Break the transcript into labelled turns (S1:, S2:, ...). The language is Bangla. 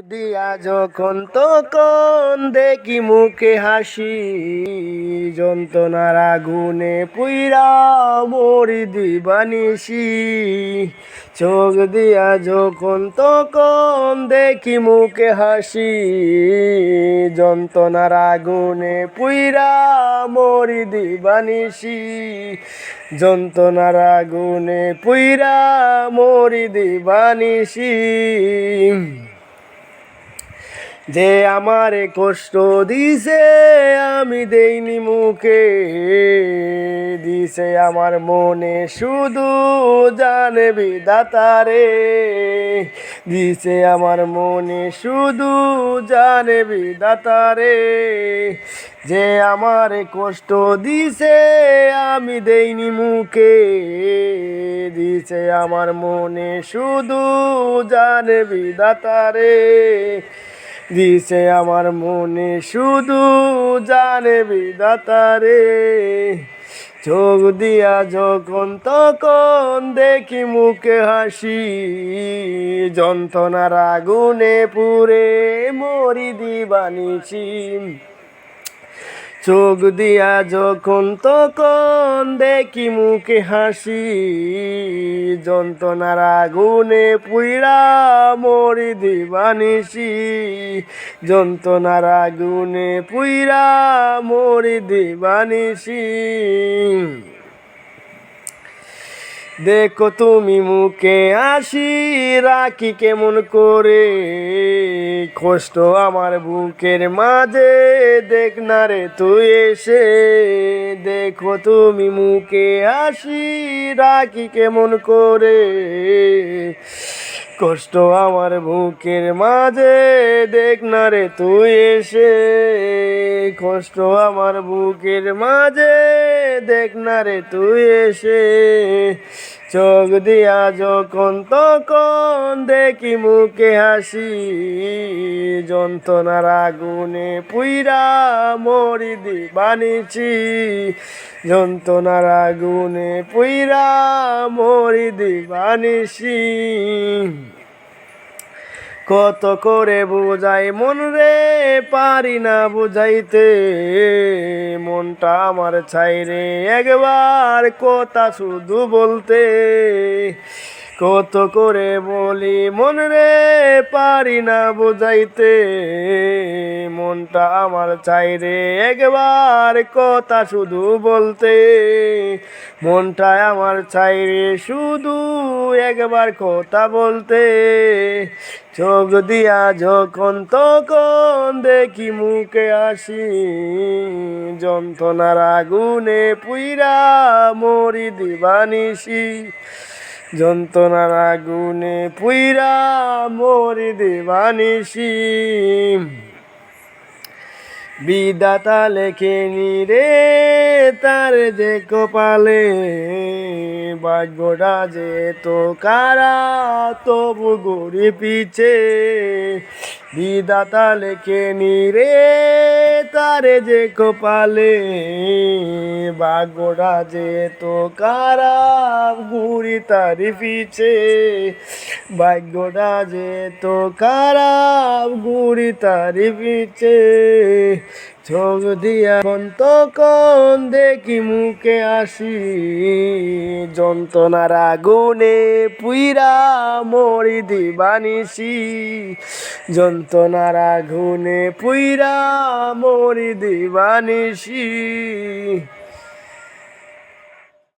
S1: দিয়া যখন তখন দেখি মুখে হাসি, যন্ত্রণার আগুনে পুইরা মরি দিবানিসি। চোখ দিয়া যখন তখন দেখি মুখে হাসি, যন্ত্রণার আগুনে পুইরা মরি দিবানিসি। যন্ত্রণার আগুনে পুইরা মরি দিবানিসি। যে আমারে কষ্ট দিছে আমি দেইনি মুখে, দিছে আমার মনে শুধু জানে বিধাতারে। দিছে আমার মনে শুধু জানে বিধাতারে। যে আমারে কষ্ট দিছে আমি দেইনি মুখে, দিছে আমার মনে শুধু জানে বিধাতারে। দিছে আমার মনে শুধু জানে বিধাতারে। চোখ দিয়া যখন তখন দেখি মুখে হাসি, যন্ত্রণার আগুনে পুড়ে মরি দিবানিসি। চোখ দিয়া যখন তখন দেখি মুখে হাসি, যন্ত্রণার আগুনে পুইরা মরি দিবানিসি। যন্ত্রণার আগুনে পুইরা মরি দিবানিসি। দেখো তুমি মুখে হাসি রাখি কেমন করে, কষ্ট আমার বুকের মাঝে দেখ না রে তুই এসে। দেখো তুমি মুখে হাসি রাখি কেমন করে, কষ্ট আমার বুকের মাঝে দেখ না রে তুই এসে। কষ্ট আমার বুকের মাঝে দেখ না রে তুই এসে। চোখ দিয়া যখন তখন দেখি মুখে হাসি, যন্ত্রণার আগুনে পুইরা মরি দিবানিসি। যন্ত্রণার আগুনে পুইরা মরি দিবানিসি। কত করে বুঝাই মন রে পারি না বুঝাইতে, মনটা আমার ছাইরে একবার কথা শুধু বলতে। কত করে বলি মন রে পারি না বুঝাইতে, মনটা আমার ছাইরে একবার কথা শুধু বলতে। মনটা আমার ছাইরে শুধু একবার কথা বলতে। চোখ দিয়া যখন তখন দেখি মুখে হাসি, যন্ত্রণার আগুনে পুইরা মরি দিবানিসি। যন্ত্রণার আগুনে পুইরা মরি দিবানিসি। বিধাতা লেখেনি রে তার যে কপালে, ভাগ্যটা যে তো কারা তবু গড়ি পিছে। বিধাতা লেখেনি রে তার যে কপালে, ভাগ্যটা যে তো কারা ঘুরি তারি পিছে। ভাগ্যটা যে তো কারা ঘুরি তারি পিছে। চোখ দিয়া তখন দেখি মুখে হাসি, যন্ত্রণার আগুনে পুইরা মরি দিবানিসি। যন্ত্রণার আগুনে পুইরা মরি দিবানিসি।